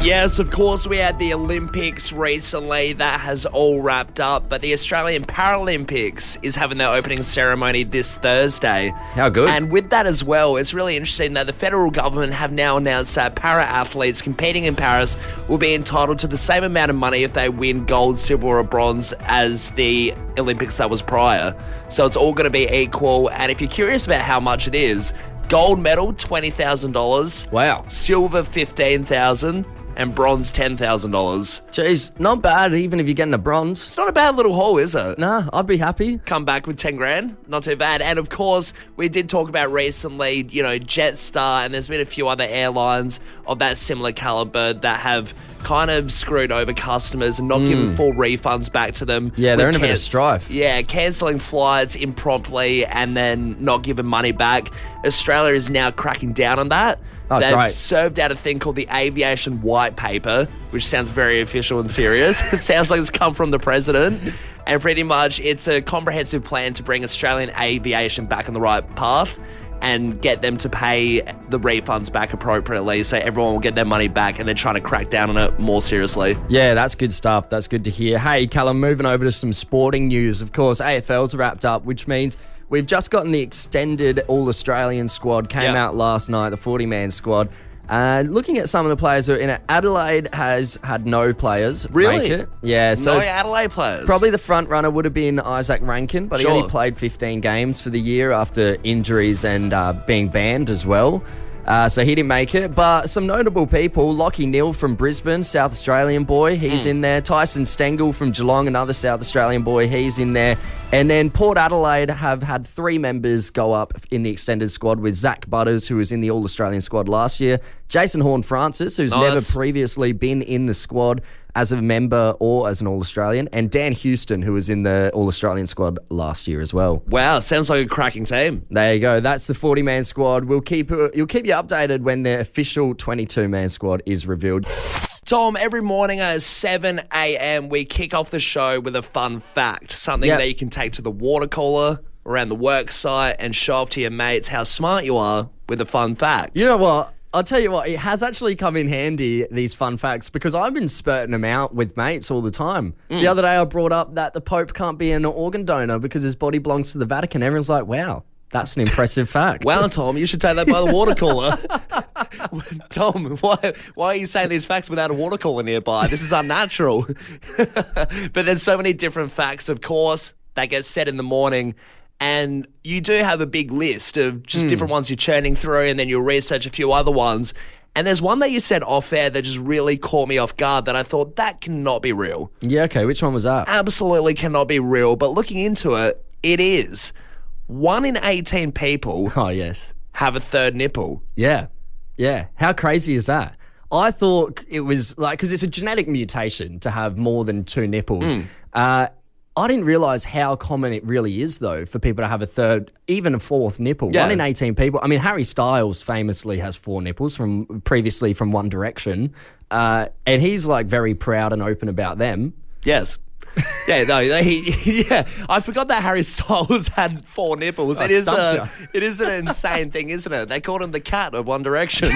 Yes, of course, we had the Olympics recently. That has all wrapped up. But the Australian Paralympics is having their opening ceremony this Thursday. How good. And with that as well, it's really interesting that the federal government have now announced that para-athletes competing in Paris will be entitled to the same amount of money if they win gold, silver or bronze as the Olympics that was prior. So it's all going to be equal. And if you're curious about how much it is, gold medal, $20,000. Wow. Silver, $15,000. And bronze, $10,000. Jeez, not bad even if you're getting a bronze. It's not a bad little haul, is it? Nah, I'd be happy. Come back with 10 grand. Not too bad. And of course, we did talk about recently, Jetstar, and there's been a few other airlines of that similar caliber that have kind of screwed over customers and not given full refunds back to them. Yeah, they're in a bit of strife. Yeah, cancelling flights impromptly and then not giving money back. Australia is now cracking down on that. Oh, They've great. served out a thing called the Aviation White Paper, which sounds very official and serious. It sounds like it's come from the president. And pretty much it's a comprehensive plan to bring Australian aviation back on the right path and get them to pay the refunds back appropriately so everyone will get their money back, and they're trying to crack down on it more seriously. Yeah, that's good stuff. That's good to hear. Hey, Callum, moving over to some sporting news. Of course, AFL's wrapped up, which means we've just gotten the extended All-Australian squad. Came out last night, the 40-man squad. Looking at some of the players who are in it, Adelaide has had no players Really? make it. Yeah, so No Adelaide players? probably the front runner would have been Isaac Rankin, but he only played 15 games for the year after injuries and being banned as well. So he didn't make it. But some notable people, Lachie Neale from Brisbane, South Australian boy, he's in there. Tyson Stengel from Geelong, another South Australian boy, he's in there. And then Port Adelaide have had 3 members go up in the extended squad with Zach Butters, who was in the All-Australian squad last year, Jason Horne-Francis, who's never previously been in the squad as a member or as an All-Australian, and Dan Houston, who was in the All-Australian squad last year as well. Wow, sounds like a cracking team. There you go. That's the 40-man squad. You'll keep you updated when the official 22-man squad is revealed. Tom, every morning at 7 a.m. we kick off the show with a fun fact, something that you can take to the water cooler, around the work site, and show off to your mates how smart you are with a fun fact. You know what? I'll tell you what, it has actually come in handy, these fun facts, because I've been spurting them out with mates all the time. The other day I brought up that the Pope can't be an organ donor because his body belongs to the Vatican. Everyone's like, wow, that's an impressive fact. Wow, Tom, you should take that by the water cooler. Tom, why are you saying these facts without a water cooler nearby? This is unnatural. But there's so many different facts, of course, that get said in the morning. And you do have a big list of just different ones you're churning through, and then you'll research a few other ones. And there's one that you said off air that just really caught me off guard that I thought, that cannot be real. Yeah, okay. Which one was that? Absolutely cannot be real. But looking into it, it is. 1 in 18 people have a third nipple. Yeah. Yeah. How crazy is that? I thought it was like, because it's a genetic mutation to have more than 2 nipples. I didn't realise how common it really is, though, for people to have a third, even a fourth nipple. 1 in 18 people. I mean, Harry Styles famously has 4 nipples previously from One Direction. And he's like very proud and open about them. Yes. I forgot that Harry Styles had 4 nipples. It is an insane thing, isn't it? They called him the cat of One Direction.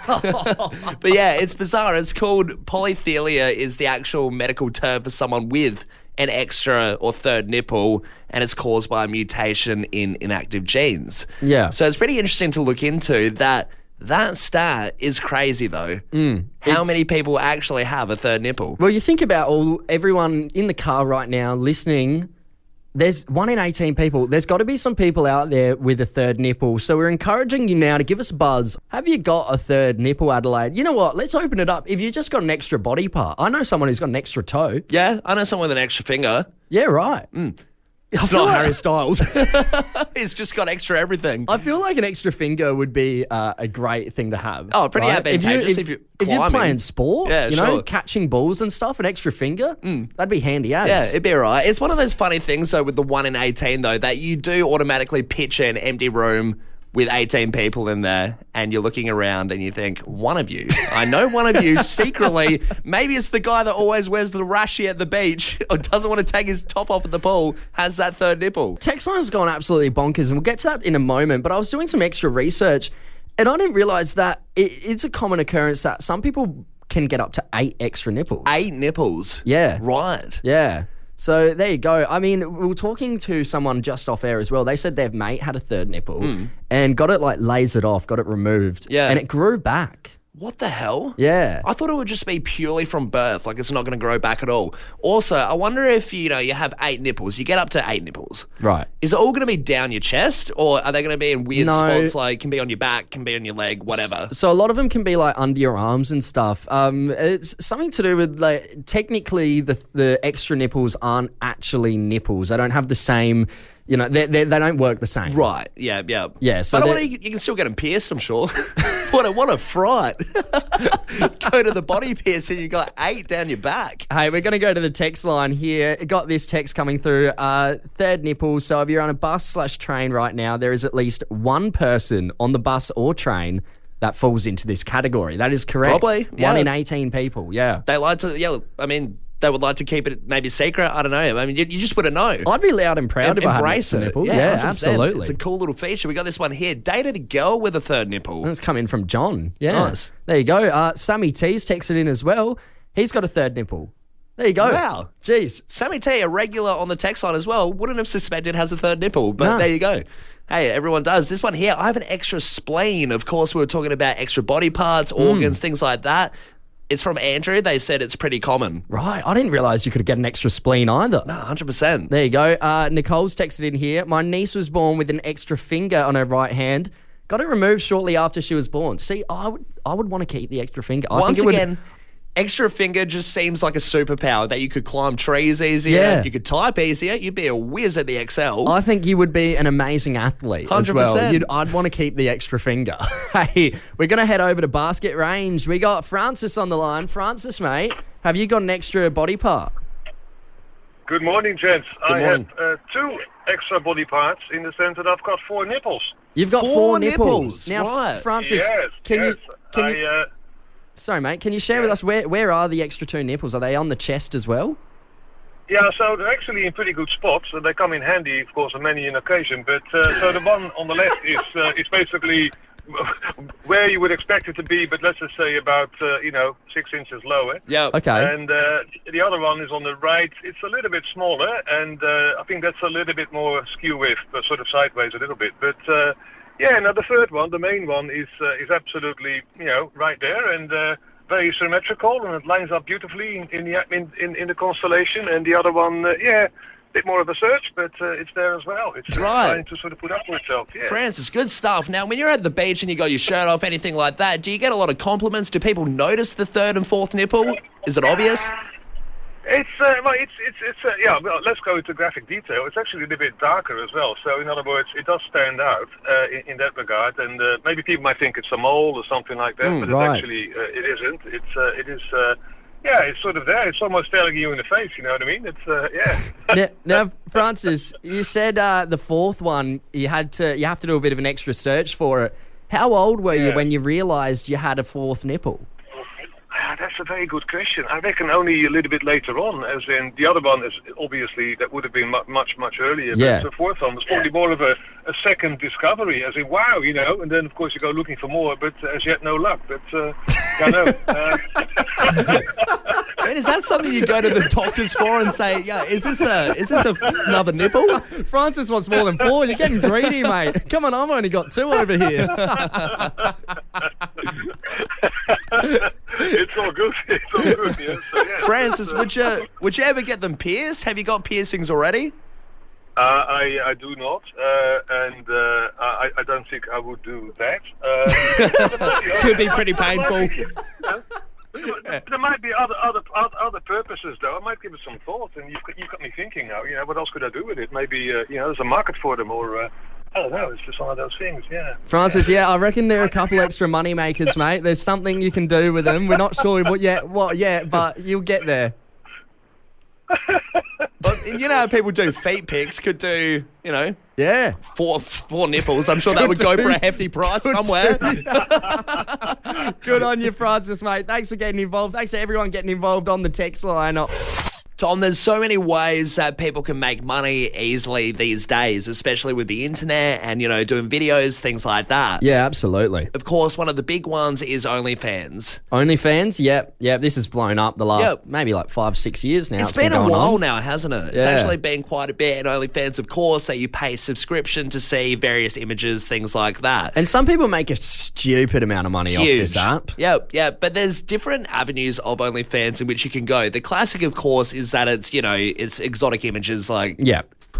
But yeah, it's bizarre. It's called polythelia is the actual medical term for someone with an extra or third nipple, and it's caused by a mutation in inactive genes. Yeah. So it's pretty interesting to look into that. That stat is crazy, though. How many people actually have a third nipple? Well, you think about everyone in the car right now listening. There's 1 in 18 people. There's got to be some people out there with a third nipple. So we're encouraging you now to give us a buzz. Have you got a third nipple, Adelaide? You know what? Let's open it up. If you just got an extra body part. I know someone who's got an extra toe. Yeah, I know someone with an extra finger. Yeah, right. It's not Harry Styles. He's just got extra everything. I feel like an extra finger would be a great thing to have. Oh, pretty advantageous if you're playing sport, catching balls and stuff, an extra finger, that'd be handy as. Yeah, it'd be all right. It's one of those funny things, though, with the 1 in 18, though, that you do automatically picture an empty room with 18 people in there, and you're looking around and you think, one of you, I know one of you secretly, maybe it's the guy that always wears the rashie at the beach or doesn't want to take his top off at the pool, has that third nipple. Text line's gone absolutely bonkers, and we'll get to that in a moment, but I was doing some extra research, and I didn't realise that it's a common occurrence that some people can get up to 8 extra nipples. 8 nipples? Yeah. Right. Yeah. So there you go. I mean, we were talking to someone just off air as well. They said their mate had a third nipple and got it like lasered off, got it removed. Yeah. And it grew back. What the hell? Yeah. I thought it would just be purely from birth, like it's not going to grow back at all. Also, I wonder if, you have 8 nipples, you get up to 8 nipples. Right. Is it all going to be down your chest, or are they going to be in weird No. spots, like can be on your back, can be on your leg, whatever? So a lot of them can be like under your arms and stuff. It's something to do with like technically the extra nipples aren't actually nipples. They don't have the same, they don't work the same. Right, yeah. Yeah, so but you can still get them pierced, I'm sure. What a fright. Go to the body piercing, you got 8 down your back. Hey, we're going to go to the text line here. Got this text coming through. Third nipple. So if you're on a bus/train right now, there is at least one person on the bus or train that falls into this category. That is correct. Probably, yeah. 1 in 18 people, yeah. They like to, they would like to keep it maybe secret. I don't know. I mean, you just wouldn't know. I'd be loud and proud if I had an embrace extra it. nipple. Yeah, 100%. Absolutely. It's a cool little feature. We got this one here. Dated a girl with a third nipple. That's coming from John. Yeah. Nice. There you go. Sammy T's texted in as well. He's got a third nipple. There you go. Wow. Jeez. Sammy T, a regular on the text line as well, wouldn't have suspected has a third nipple, but there you go. Hey, everyone does. This one here, I have an extra spleen. Of course, we were talking about extra body parts, organs, things like that. It's from Andrew. They said it's pretty common. Right. I didn't realise you could get an extra spleen either. No, 100%. There you go. Nicole's texted in here. My niece was born with an extra finger on her right hand. Got it removed shortly after she was born. See, I would want to keep the extra finger. Once again, extra finger just seems like a superpower that you could climb trees easier, Yeah. you could type easier, you'd be a whiz at the Excel. I think you would be an amazing athlete 100%. As well. I'd want to keep the extra finger. Hey, we're going to head over to Basket Range. We got Francis on the line. Francis, mate, have you got an extra body part? Good morning, gents. Good morning. I have 2 extra body parts in the sense that I've got 4 nipples. You've got 4 nipples. Now, right. Francis, Yes, can yes. you... Sorry, mate. Can you share with us where are the extra 2 nipples? Are they on the chest as well? Yeah, so they're actually in pretty good spots. They come in handy, of course, on many an occasion. But so the one on the left is basically where you would expect it to be, but let's just say about 6 inches lower. Yeah. Okay. And the other one is on the right. It's a little bit smaller, and I think that's a little bit more skew with, sort of sideways a little bit. But now the third one, the main one, is absolutely right there and very symmetrical, and it lines up beautifully in the constellation. And the other one, a bit more of a search, but it's there as well. It's trying to sort of put up for itself. Yeah. Francis, good stuff. Now, when you're at the beach and you got your shirt off, anything like that, do you get a lot of compliments? Do people notice the third and fourth nipple? Is it obvious? Well, let's go into graphic detail. It's actually a little bit darker as well. So, in other words, it does stand out in that regard. And maybe people might think it's a mole or something like that, but right. it actually it isn't. It's sort of there. It's almost staring you in the face. You know what I mean? It's Now, Francis, you said the fourth one you have to do a bit of an extra search for it. How old were you when you realised you had a fourth nipple? That's a very good question. I reckon only a little bit later on, as in the other one is obviously that would have been much earlier. Yeah. But the fourth one was probably more of a second discovery, as in wow, and then of course you go looking for more, but as yet no luck. But I know. I mean, is that something you go to the doctors for and say, is this another nipple? Francis wants more than 4. You're getting greedy, mate. Come on, I've only got 2 over here. It's all good. Yes. So, yeah. Francis, would you ever get them pierced? Have you got piercings already? I do not, and I don't think I would do that. Could be pretty painful. There might be other purposes, though. I might give it some thought, and you've got me thinking now. What else could I do with it? Maybe there's a market for them, or I don't know. It's just one of those things. Yeah. Francis, I reckon there are a couple extra money makers, mate. There's something you can do with them. We're not sure what yet, but you'll get there. But you know how people do feet pics, could do, Yeah. four nipples. I'm sure that would go for a hefty price somewhere. Good on you, Francis, mate. Thanks for getting involved. Thanks to everyone getting involved on the text line. Tom, there's so many ways that people can make money easily these days, especially with the internet and, doing videos, things like that. Yeah, absolutely. Of course, one of the big ones is OnlyFans. OnlyFans? Yep. This has blown up the last maybe like 5-6 years now. It's been a while on. now, hasn't it? It's actually been quite a bit. And OnlyFans, of course, that you pay subscription to see various images, things like that. And some people make a stupid amount of money off this app. Yeah. But there's different avenues of OnlyFans in which you can go. The classic, of course, is that it's exotic images like...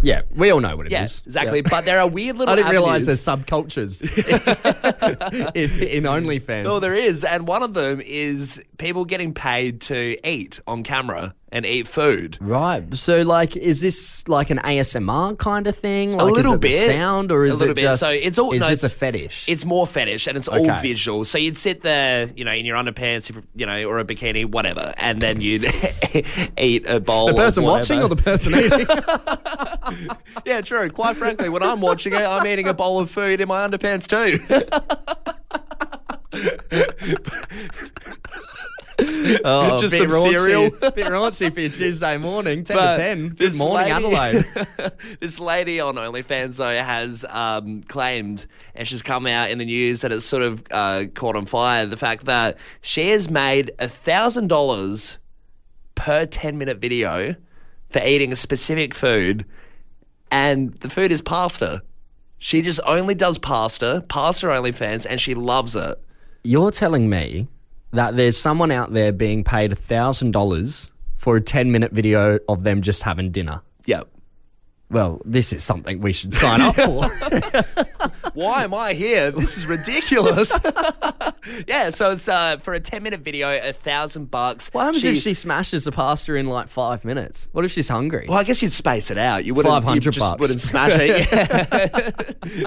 Yeah, we all know what it is. Exactly. Yeah. But there are weird little avenues. I didn't realise there's subcultures in OnlyFans. Well, there is. And one of them is people getting paid to eat on camera and eat food. Right. So, is this like an ASMR kind of thing? A little bit. The sound, or is it just... So it's all, is this a fetish? It's more fetish, and it's all visual. So you'd sit there, in your underpants, or a bikini, whatever, and then you'd eat a bowl. The person watching or the person eating? Yeah, true. Quite frankly, when I'm watching it, I'm eating a bowl of food in my underpants too. Just some cereal. Bit raunchy for your Tuesday morning, 10 to 10. Good morning, Adelaide. This lady on OnlyFans, though, has claimed, and she's come out in the news that it's sort of caught on fire, the fact that she has made $1,000 per 10-minute video for eating a specific food, and the food is pasta. She just only does pasta OnlyFans, and she loves it. You're telling me that there's someone out there being paid $1,000 for a 10-minute video of them just having dinner? Yep. Well, this is something we should sign up for. Why am I here? This is ridiculous. Yeah, so it's for a 10-minute video, $1,000. What happens if she smashes the pasta in like 5 minutes? What if she's hungry? Well, I guess you'd space it out. You wouldn't. $500. You just wouldn't smash it. Yeah.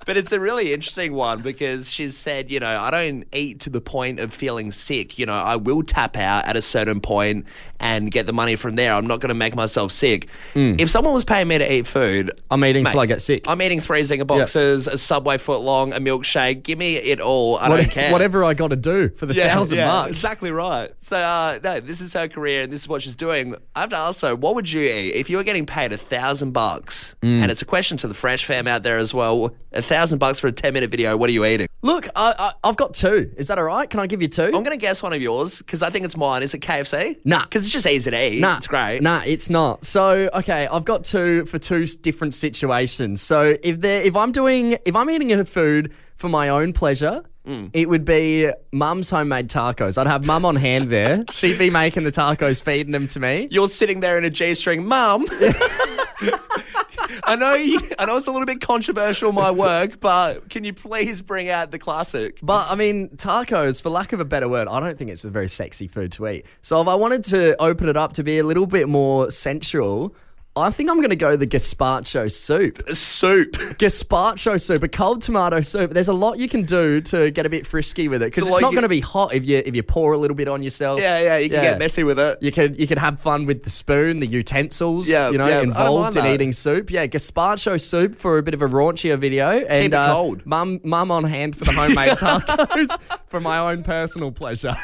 But it's a really interesting one because she's said, I don't eat to the point of feeling sick. I will tap out at a certain point and get the money from there. I'm not going to make myself sick. If someone was paying me to eat food... I'm eating till I get sick. I'm eating 3 Zinger boxes, a Subway footlong, a milkshake. Give me it all. I don't care. Whatever I got to do for the $1,000. Exactly right. So, no, this is her career and this is what she's doing. I have to ask her, what would you eat if you were getting paid $1,000? And it's a question to the Fresh fam out there as well. $1,000 for a 10-minute video. What are you eating? Look, I've got 2. Is that all right? Can I give you 2? I'm going to guess one of yours because I think it's mine. Is it KFC? Nah. Because it's just easy to eat. Nah. It's great. Nah, it's not. So, okay, I've got 2 for 2 different situations. So, if I'm eating a food for my own pleasure, it would be Mum's homemade tacos. I'd have Mum on hand there. She'd be making the tacos, feeding them to me. You're sitting there in a G-string, Mum. I know it's a little bit controversial, my work, but can you please bring out the classic? But, I mean, tacos, for lack of a better word, I don't think it's a very sexy food to eat. So if I wanted to open it up to be a little bit more sensual, I think I'm going to go the gazpacho soup. Soup. Gazpacho soup, a cold tomato soup. There's a lot you can do to get a bit frisky with it because it's not going to be hot if you pour a little bit on yourself. Yeah, you can get messy with it. You could have fun with the spoon, the utensils, involved in eating soup. Yeah, gazpacho soup for a bit of a raunchier video. And, keep it cold. Mum on hand for the homemade tacos for my own personal pleasure.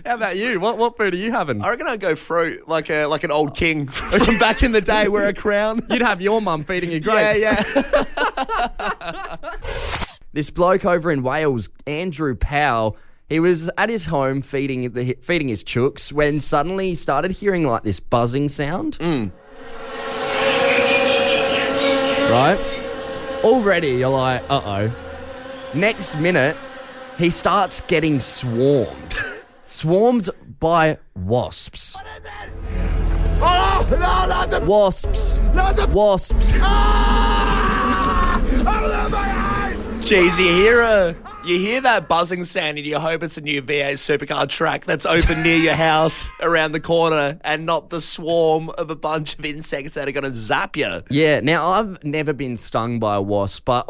How about you? What food are you having? I reckon I'd go fruit, like an old king from back in the day, wear a crown. You'd have your mum feeding you grapes. Yeah. This bloke over in Wales, Andrew Powell, he was at his home feeding his chooks when suddenly he started hearing like this buzzing sound. Right? Already you're like, uh-oh. Next minute, he starts getting swarmed. Swarmed by wasps. What is it? Oh, no, not the... Wasps. Not the... Wasps. Ah! Open my eyes! Jeez, you hear that buzzing sound and you hope it's a new V8 supercar track that's open near your house around the corner and not the swarm of a bunch of insects that are going to zap you. Yeah, now I've never been stung by a wasp, but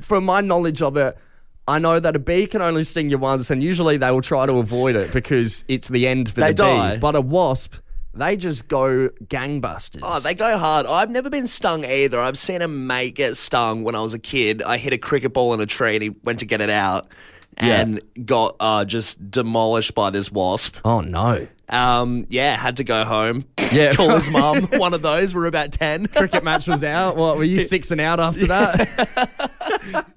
from my knowledge of it, I know that a bee can only sting you once, and usually they will try to avoid it because it's the end for the die. bee. But a wasp, they just go gangbusters. Oh, they go hard. I've never been stung either. I've seen a mate get stung when I was a kid. I hit a cricket ball in a tree and he went to get it out. and got just demolished by this wasp. Oh, no. Had to go home. Yeah. Call his mum. One of those. We're about 10. Cricket match was out. What, were you 6 and out after that?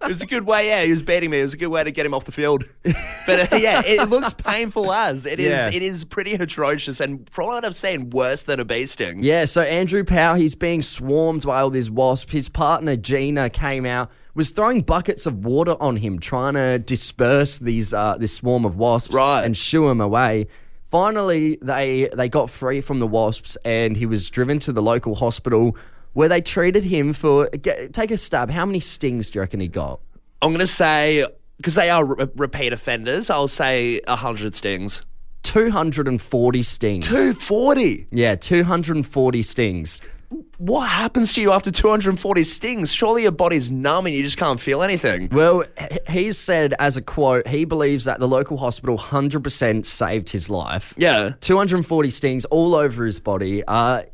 It was a good way. Yeah, he was beating me. It was a good way to get him off the field. But it looks painful as it is. Yeah. It is pretty atrocious, and from what I've seen, worse than a bee sting. Yeah, so Andrew Powell, he's being swarmed by all these wasps. His partner, Gina, came out, was throwing buckets of water on him, trying to disperse this swarm of wasps and shoo him away. Finally, they got free from the wasps, and he was driven to the local hospital where they treated him for... Take a stab. How many stings do you reckon he got? I'm going to say, because they are repeat offenders, I'll say 100 stings. 240 stings. 240? Yeah, 240 stings. What happens to you after 240 stings? Surely your body's numb and you just can't feel anything. Well, he's said, as a quote, he believes that the local hospital 100% saved his life. Yeah. 240 stings all over his body.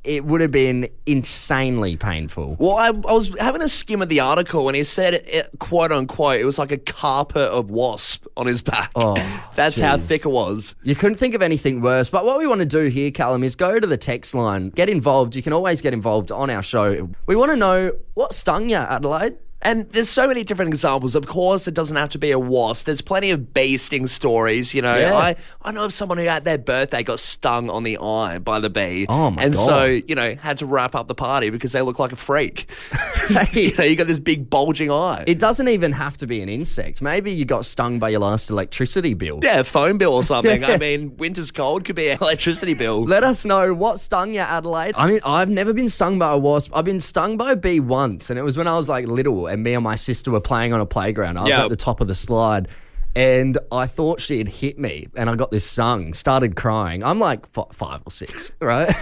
It would have been insanely painful. Well, I was having a skim of the article and he said, quote unquote, it was like a carpet of wasp on his back. Oh, That's how thick it was. You couldn't think of anything worse. But what we want to do here, Callum, is go to the text line. Get involved. You can always get involved on our show. We want to know what stung you, Adelaide. And there's so many different examples. Of course, it doesn't have to be a wasp. There's plenty of bee sting stories. You know, Yeah. I know of someone who at their birthday got stung on the eye by the bee. Oh, my and God. so, you know, had to wrap up the party because they look like a freak. You know, you got this big bulging eye. It doesn't even have to be an insect. Maybe you got stung by your last electricity bill. Yeah, phone bill or something. I mean, winter's cold, could be an electricity bill. Let us know what stung you, Adelaide. I mean, I've never been stung by a wasp. I've been stung by a bee once, and it was when I was like little, and me and my sister were playing on a playground. I was at the top of the slide, and I thought she had hit me, and I got this stung, started crying. I'm like 5 or 6, right?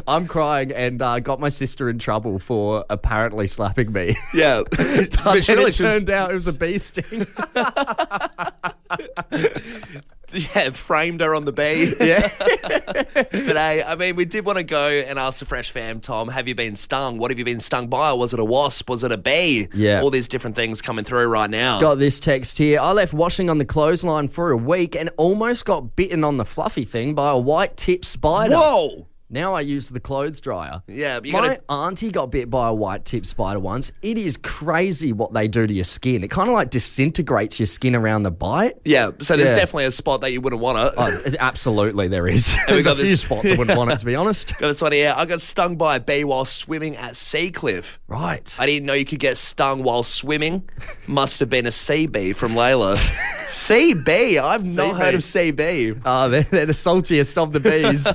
I'm crying, and got my sister in trouble for apparently slapping me. Yeah. But then it turned out it was a bee sting. Yeah, framed her on the bee. Yeah. But hey, I mean, we did want to go and ask the Fresh Fam, Tom, have you been stung? What have you been stung by? Was it a wasp? Was it a bee? Yeah. All these different things coming through right now. Got this text here. I left washing on the clothesline for a week and almost got bitten on the fluffy thing by a white tip spider. Whoa! Now I use the clothes dryer. Yeah, but you My gotta... auntie got bit by a white tip spider once. It is crazy what they do to your skin. It kind of like disintegrates your skin around the bite. Yeah, so there's Yeah. definitely a spot that you wouldn't want it. Oh, absolutely, there is. There's a few spots I wouldn't want it, to be honest. Got this one here. I got stung by a bee while swimming at Seacliff. Right. I didn't know you could get stung while swimming. Must have been a sea bee from Layla. Sea bee? I've not heard of sea bee. Oh, they're the saltiest of the bees.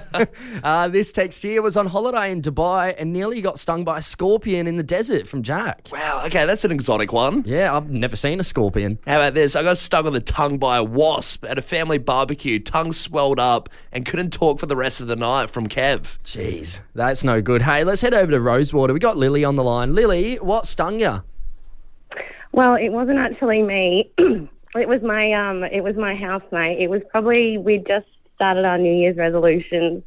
This text here was on holiday in Dubai and nearly got stung by a scorpion in the desert from Jack. Wow, okay, that's an exotic one. Yeah, I've never seen a scorpion. How about this? I got stung on the tongue by a wasp at a family barbecue. Tongue swelled up and couldn't talk for the rest of the night from Kev. Jeez, that's no good. Hey, let's head over to Rosewater. We got Lily on the line. Lily, what stung you? Well, it wasn't actually me. It was my housemate. It was probably, we'd just started our New Year's resolutions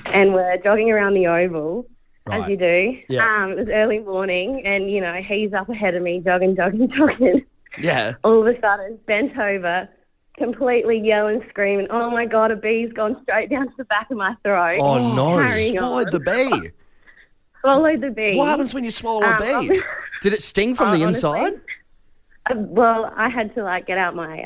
and we're jogging around the oval, as you do. Yeah. It was early morning and, you know, he's up ahead of me, jogging. Yeah. All of a sudden, bent over, completely yelling, screaming, oh my God, a bee's gone straight down to the back of my throat. Oh, no. Carrying on. Swallowed the bee. Swallowed the bee. What happens when you swallow a bee? Did it sting from the Honestly, inside? Well, I had to get out my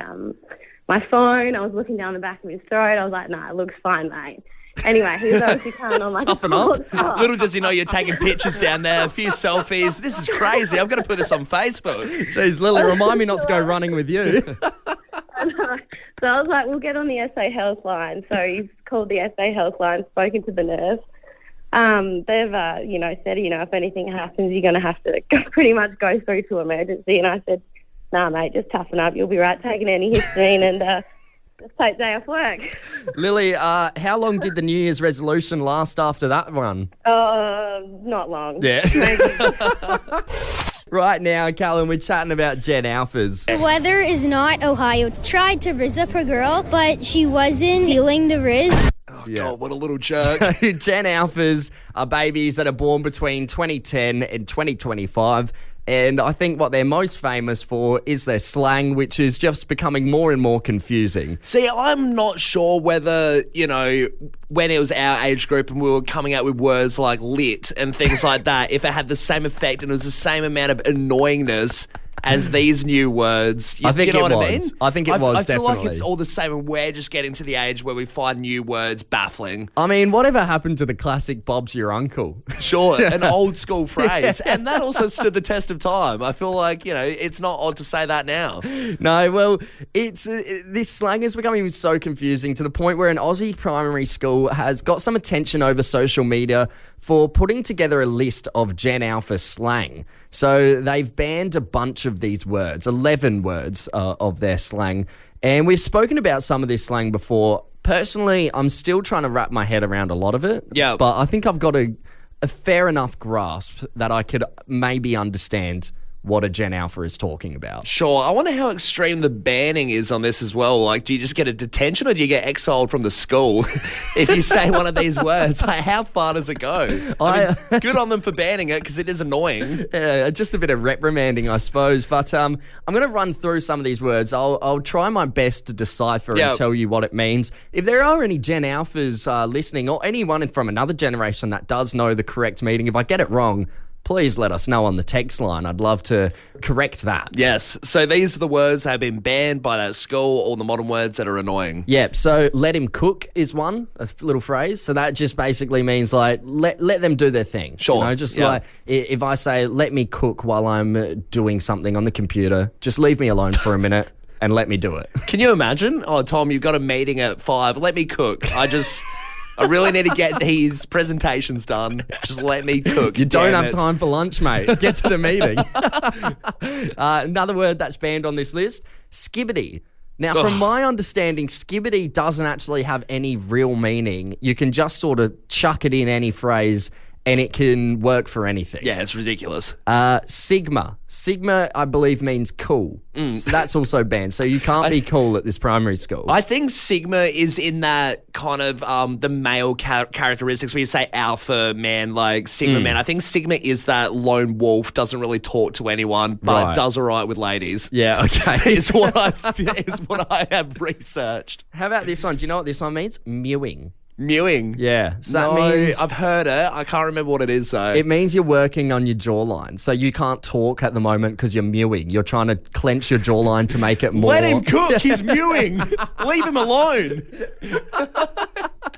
my phone. I was looking down the back of his throat. I was like, "Nah, it looks fine, mate." Anyway, he was obviously coming on like Toughen up. Little does he know you're taking pictures down there, a few selfies. This is crazy. I've got to put this on Facebook. Jeez, Lily, remind me not to go running with you. So I was like, "We'll get on the SA Health line." So he's called the SA Health line, spoken to the nurse. They've said, if anything happens, you're going to have to pretty much go through to emergency. And I said, nah, mate, just toughen up. You'll be right taking any histamine and just take day off work. Lily, how long did the New Year's resolution last after that one? Not long. Yeah. Maybe. Right now, Callum, we're chatting about Jen Alphas. The weather is not Ohio. Tried to rizz up a girl, but she wasn't feeling the rizz. Oh, God, what a little jerk. Gen Alphas are babies that are born between 2010 and 2025. And I think what they're most famous for is their slang, which is just becoming more and more confusing. See, I'm not sure whether, when it was our age group and we were coming out with words like lit and things like that, if it had the same effect and it was the same amount of annoyingness as these new words. I think you know it what I mean? was. I think it was, I feel definitely. like it's all the same, and we're just getting to the age where we find new words baffling. I mean, whatever happened to the classic Bob's your uncle? Sure, an old school phrase. And that also stood the test of time. I feel like, it's not odd to say that now. No, well, this slang is becoming so confusing to the point where an Aussie primary school has got some attention over social media for putting together a list of Gen Alpha slang. So they've banned a bunch of these words, 11 words of their slang. And we've spoken about some of this slang before. Personally, I'm still trying to wrap my head around a lot of it. Yeah. But I think I've got a fair enough grasp that I could maybe understand what a Gen Alpha is talking about. Sure. I wonder how extreme the banning is on this as well. Like, do you just get a detention or do you get exiled from the school if you say one of these words? Like, how far does it go? I mean, good on them for banning it because it is annoying. Yeah, just a bit of reprimanding, I suppose. But I'm going to run through some of these words. I'll try my best to decipher and tell you what it means. If there are any Gen Alphas listening, or anyone from another generation that does know the correct meaning, if I get it wrong, please let us know on the text line. I'd love to correct that. Yes. So these are the words that have been banned by that school, all the modern words that are annoying. Yep. So let him cook is one, a little phrase. So that just basically means like let them do their thing. Sure. Like if I say let me cook while I'm doing something on the computer, just leave me alone for a minute and let me do it. Can you imagine? Oh, Tom, you've got a meeting at 5. Let me cook. I really need to get these presentations done. Just let me cook. You don't have time for lunch, mate. Get to the meeting. Another word that's banned on this list, skibbity. Now, from my understanding, skibbity doesn't actually have any real meaning. You can just sort of chuck it in any phrase and it can work for anything. Yeah, it's ridiculous. Sigma. Sigma, I believe, means cool. So that's also banned. So you can't be cool at this primary school. I think Sigma is in that kind of the male characteristics where you say alpha man, like Sigma man. I think Sigma is that lone wolf, doesn't really talk to anyone, but does all right with ladies. Yeah, okay. is what I have researched. How about this one? Do you know what this one means? Mewing. Mewing? Yeah. So that means... I've heard it. I can't remember what it is, though. It means you're working on your jawline. So you can't talk at the moment because you're mewing. You're trying to clench your jawline to make it more... Let him cook. He's mewing. Leave him alone.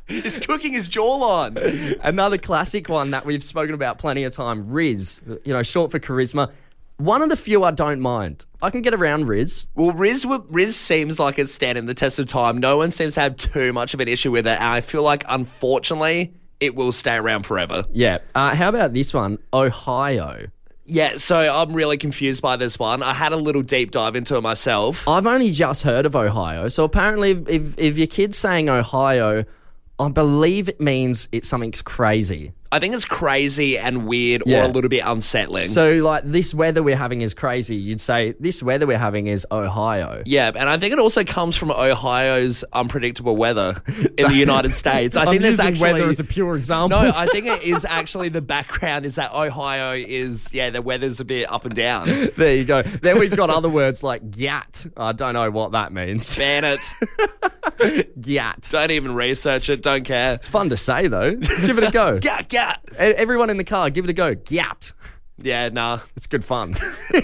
He's cooking his jawline. Another classic one that we've spoken about plenty of time, Riz. Short for charisma. One of the few I don't mind. I can get around Riz. Well, Riz seems like it's standing the test of time. No one seems to have too much of an issue with it. And I feel like, unfortunately, it will stay around forever. Yeah. How about this one? Ohio. Yeah, so I'm really confused by this one. I had a little deep dive into it myself. I've only just heard of Ohio. So apparently, if your kid's saying Ohio, I believe it means something's crazy. I think it's crazy and weird or a little bit unsettling. So, like, this weather we're having is crazy. You'd say, this weather we're having is Ohio. Yeah, and I think it also comes from Ohio's unpredictable weather in the United States. I think there's actually weather as a pure example. No, I think it is actually the background is that Ohio is, the weather's a bit up and down. There you go. Then we've got other words like gyat. I don't know what that means. Ban it. Gyat. Don't even research it. Don't care. It's fun to say, though. Give it a go. Gyat. Everyone in the car, give it a go. Gyat. Yeah, nah. It's good fun.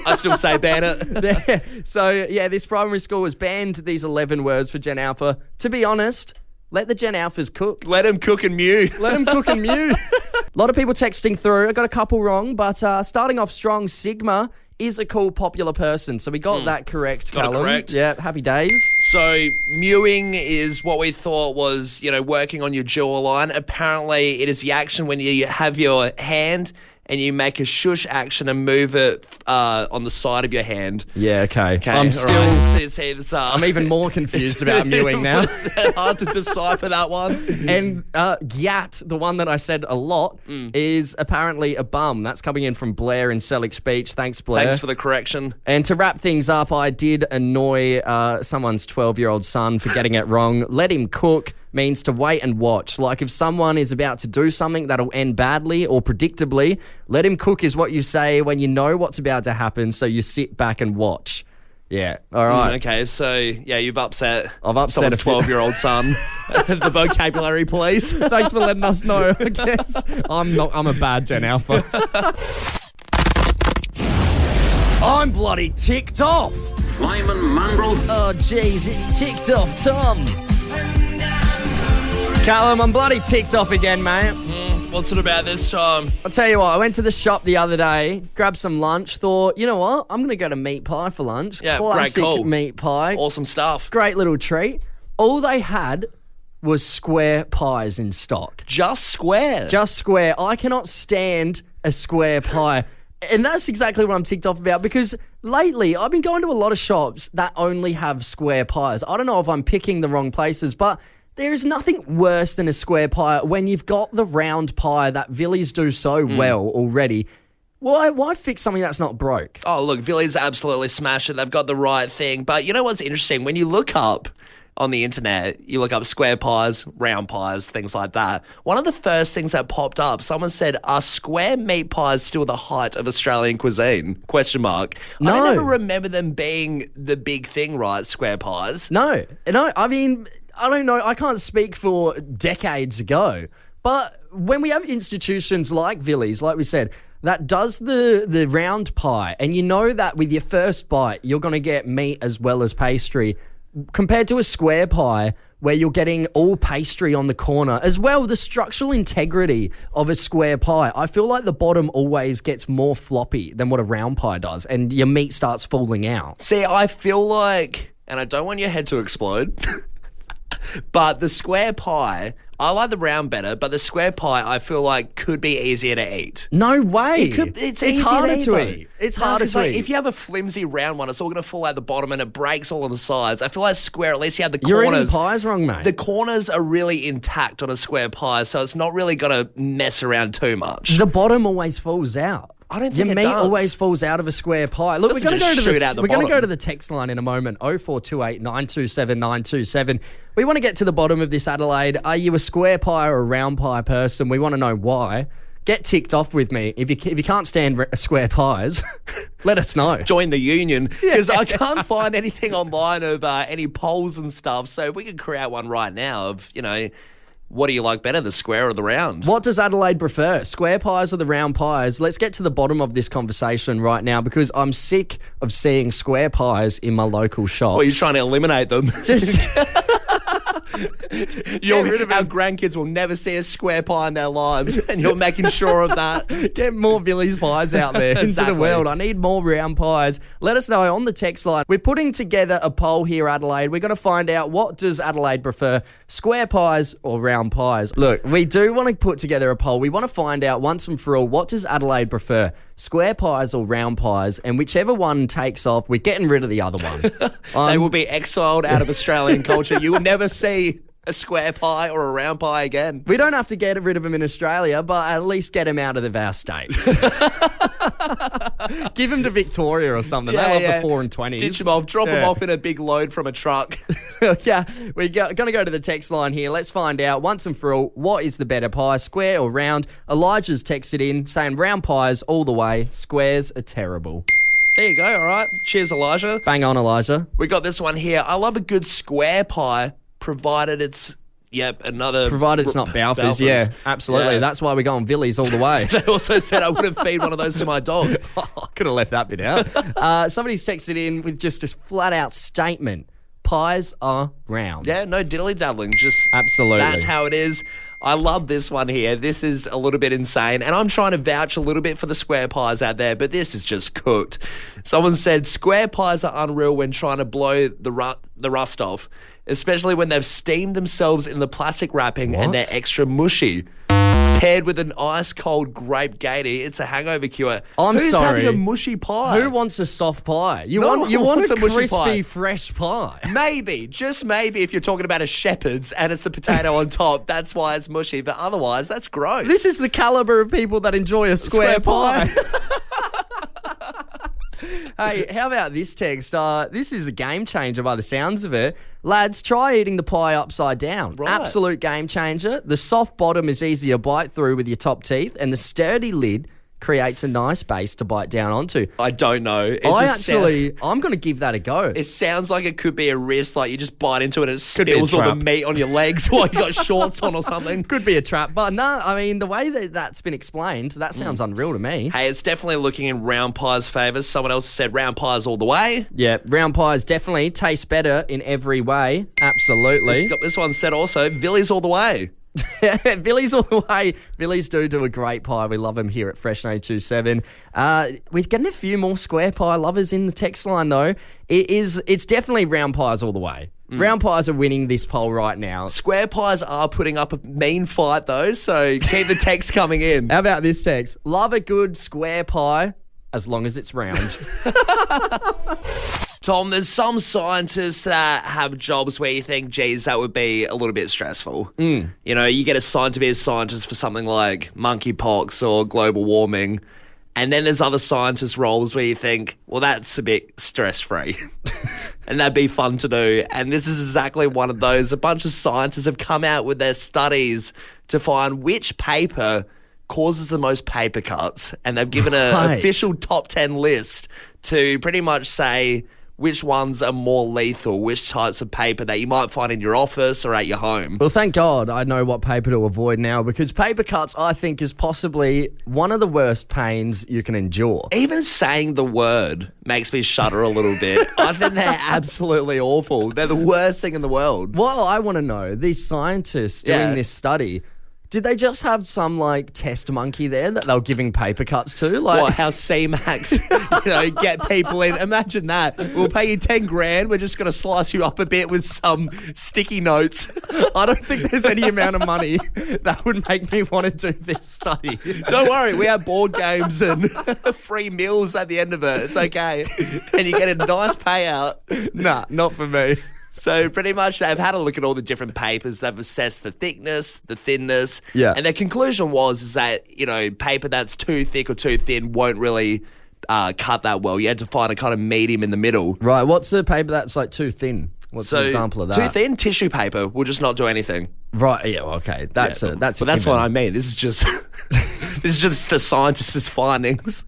I still say ban it. So, this primary school has banned these 11 words for Gen Alpha. To be honest, let the Gen Alphas cook. Let them cook and mew. Let them cook and mew. A lot of people texting through. I got a couple wrong, but starting off strong, Sigma is a cool, popular person. So we got that correct, Got it Callum. correct. Yeah, happy days. So mewing is what we thought was, working on your jawline. Apparently, it is the action when you have your hand and you make a shush action and move it on the side of your hand. Yeah, okay. I'm still... Right. I'm even more confused about mewing now. It's hard to decipher that one. And gyat, the one that I said a lot, is apparently a bum. That's coming in from Blair in Sellick Speech. Thanks, Blair. Thanks for the correction. And to wrap things up, I did annoy someone's 12-year-old son for getting it wrong. Let him cook. means to wait and watch. Like if someone is about to do something that'll end badly or predictably, let him cook is what you say when you know what's about to happen, so you sit back and watch. Yeah, all right. Okay, so, yeah, you've upset I've upset someone's 12-year-old son. The vocabulary police. Thanks for letting us know, I guess. I'm a bad Gen Alpha. I'm bloody ticked off. Lyman Mongrel. Oh, jeez, it's ticked off, Tom. Callum, I'm bloody ticked off again, mate. What's it about this time? I'll tell you what, I went to the shop the other day, grabbed some lunch, thought, you know what, I'm going to go to meat pie for lunch. Yeah, Classic great call. meat pie. Awesome stuff. Great little treat. All they had was square pies in stock. Just square. Just square. I cannot stand a square pie. And that's exactly what I'm ticked off about, because lately I've been going to a lot of shops that only have square pies. I don't know if I'm picking the wrong places, but there's nothing worse than a square pie when you've got the round pie that Villies do so well already. Why fix something that's not broke? Oh, look, Villiers absolutely smash it. They've got the right thing. But you know what's interesting? When you look up on the internet, you look up square pies, round pies, things like that. One of the first things that popped up, someone said, are square meat pies still the height of Australian cuisine? Question mark. No. I never remember them being the big thing, right, square pies? No, I mean, I don't know. I can't speak for decades ago. But when we have institutions like Villies, like we said, that does the round pie, and you know that with your first bite, you're going to get meat as well as pastry, compared to a square pie where you're getting all pastry on the corner. As well, the structural integrity of a square pie, I feel like the bottom always gets more floppy than what a round pie does, and your meat starts falling out. See, I feel like, and I don't want your head to explode, but the square pie, I like the round better, but the square pie I feel like could be easier to eat. No way. It's easier harder to though. eat. It's harder to like, eat. if you have a flimsy round one, it's all going to fall out the bottom and it breaks all on the sides. I feel like square, at least you have the You're corners. eating pies wrong, mate. The corners are really intact on a square pie, so it's not really going to mess around too much. The bottom always falls out. I don't think your it meat does. always falls out of a square pie. Look, we're Doesn't going to just go to shoot out the we're going to go bottom. to the text line in a moment. 0428 927 927. We want to get to the bottom of this, Adelaide. Are you a square pie or a round pie person? We want to know why. Get ticked off with me. If you can't stand square pies, let us know. Join the union, because I can't find anything online of any polls and stuff. So if we could create one right now of, what do you like better, the square or the round? What does Adelaide prefer, square pies or the round pies? Let's get to the bottom of this conversation right now, because I'm sick of seeing square pies in my local shops. Well, you're trying to eliminate them. Just Our grandkids will never see a square pie in their lives, and you're making sure of that. get more Villies pies out there into Exactly. the world. I need more round pies. Let us know on the text line. We're putting together a poll here, Adelaide. We're going to find out, what does Adelaide prefer, square pies or round pies? Look, we do want to put together a poll. We want to find out once and for all, what does Adelaide prefer, square pies or round pies? And whichever one takes off, we're getting rid of the other one. They will be exiled out of Australian culture. You will never see a square pie or a round pie again. We don't have to get rid of them in Australia, but at least get them out of our state. Give them to Victoria or something. They love the 4 and 20s. Ditch them off. Drop them off in a big load from a truck. Yeah, we're going to go to the text line here. Let's find out once and for all, what is the better pie, square or round? Elijah's texted in saying round pies all the way, squares are terrible. There you go. All right. Cheers, Elijah. Bang on, Elijah. We got this one here. I love a good square pie, provided it's, Provided it's not Balfour's, yeah, absolutely. Yeah. That's why we're going Villies all the way. They also said I wouldn't feed one of those to my dog. I could have left that bit out. Somebody's texted in with just a flat-out statement. Pies are round. Yeah, no diddly-daddling. Just Absolutely. That's how it is. I love this one here. This is a little bit insane, and I'm trying to vouch a little bit for the square pies out there, but this is just cooked. Someone said square pies are unreal when trying to blow the rust off, especially when they've steamed themselves in the plastic wrapping and they're extra mushy. Paired with an ice-cold grape gaity, it's a hangover cure. Who's having a mushy pie? Who wants a soft pie? You No want one wants a a mushy crispy, pie. fresh pie. Maybe, just maybe, if you're talking about a shepherd's and it's the potato on top, that's why it's mushy. But otherwise, that's gross. This is the caliber of people that enjoy a square pie. Hey, how about this text? This is a game changer by the sounds of it. Lads, try eating the pie upside down. Right. Absolute game changer. The soft bottom is easy to bite through with your top teeth, and the sturdy lid creates a nice base to bite down onto. I don't know. I'm going to give that a go. It sounds like it could be a risk, like you just bite into it and it spills all the meat on your legs while you got shorts on or something. Could be a trap, but no, I mean, the way that's been explained, that sounds unreal to me. Hey, it's definitely looking in round pie's favour. Someone else said round pies all the way. Yeah, round pies definitely taste better in every way. Absolutely. This one said also, Villies all the way. Billy's all the way. Billy's do a great pie. We love them here at Fresh 927. We're getting a few more square pie lovers in the text line though. It's definitely round pies all the way. Round pies are winning this poll right now. Square pies are putting up a mean fight though, so keep the text coming in. How about this text? Love a good square pie as long as it's round. Tom, there's some scientists that have jobs where you think, geez, that would be a little bit stressful. You know, you get assigned to be a scientist for something like monkeypox or global warming. And then there's other scientist roles where you think, well, that's a bit stress-free. And that'd be fun to do. And this is exactly one of those. A bunch of scientists have come out with their studies to find which paper causes the most paper cuts. And they've given an official top 10 list to pretty much say which ones are more lethal, which types of paper that you might find in your office or at your home. Well, thank God I know what paper to avoid now, because paper cuts, I think, is possibly one of the worst pains you can endure. Even saying the word makes me shudder a little bit. I think they're absolutely awful. They're the worst thing in the world. Well, I want to know, these scientists doing this study, did they just have some, like, test monkey there that they were giving paper cuts to? Like, what, how C-Max, get people in? Imagine that. We'll pay you 10 grand. We're just going to slice you up a bit with some sticky notes. I don't think there's any amount of money that would make me want to do this study. Don't worry. We have board games and free meals at the end of it. It's okay. And you get a nice payout. Nah, not for me. So pretty much they've had a look at all the different papers. They've assessed the thickness, the thinness. Yeah. And their conclusion is that, paper that's too thick or too thin won't really cut that well. You had to find a kind of medium in the middle. Right. What's the paper that's like too thin? What's an example of that? Too thin, tissue paper will just not do anything. Right. Yeah. Well, okay. That's what I mean. This is just the scientists' findings.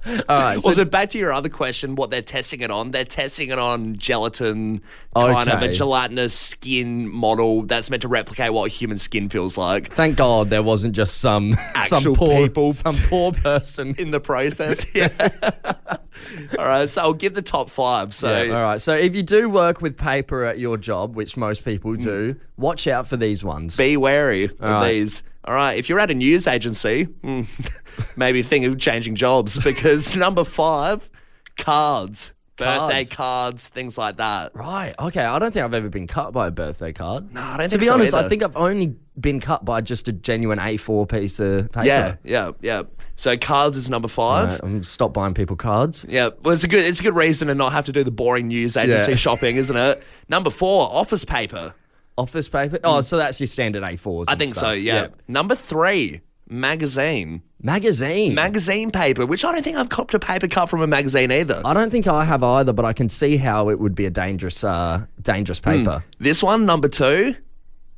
All right. So back to your other question, what they're testing it on. They're testing it on gelatin, kind of a gelatinous skin model that's meant to replicate what human skin feels like. Thank God there wasn't just some poor person in the process. Yeah. All right. So I'll give the top 5. So all right. So if you do work with paper at your job, which most people do, watch out for these ones. Be wary of these. All right, if you're at a news agency, maybe think of changing jobs, because number 5, cards. Birthday cards, things like that. Right, okay. I don't think I've ever been cut by a birthday card. No, I don't think so. To be honest, either. I think I've only been cut by just a genuine A4 piece of paper. Yeah. So cards is number 5. Right, I'm stop buying people cards. Yeah, well, it's a good reason to not have to do the boring news agency shopping, isn't it? Number 4, office paper. Office paper? Oh, so that's your standard A4s. I think so, yeah. Number 3, magazine. Magazine paper, which I don't think I've copped a paper cut from a magazine either. I don't think I have either, but I can see how it would be a dangerous paper. This one, number 2,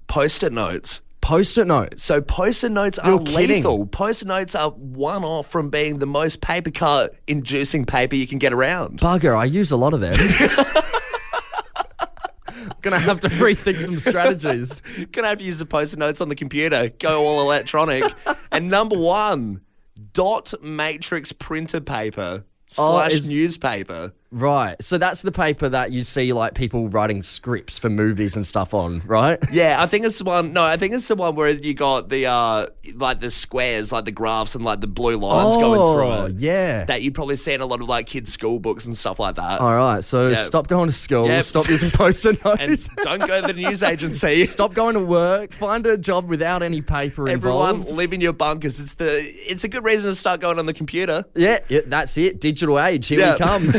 Post-it notes. Post-it notes? So Post-it notes are lethal. Post-it notes are one off from being the most paper cut inducing paper you can get around. Bugger, I use a lot of them. Gonna have to rethink some strategies. Gonna have to use the Post-it notes on the computer. Go all electronic. And number 1, dot matrix printer paper / newspaper. Right. So that's the paper that you see like people writing scripts for movies and stuff on, right? Yeah, I think it's the one. No, I think it's the one where you got the like the squares, like the graphs and like the blue lines going through it. Yeah. That you'd probably see in a lot of like kids' school books and stuff like that. All right. So stop going to school. Yep. Stop using Post-it notes. And don't go to the news agency. Stop going to work. Find a job without any paper involved. Everyone live in your bunkers. It's a good reason to start going on the computer. Yeah, that's it. Digital age. Here we come.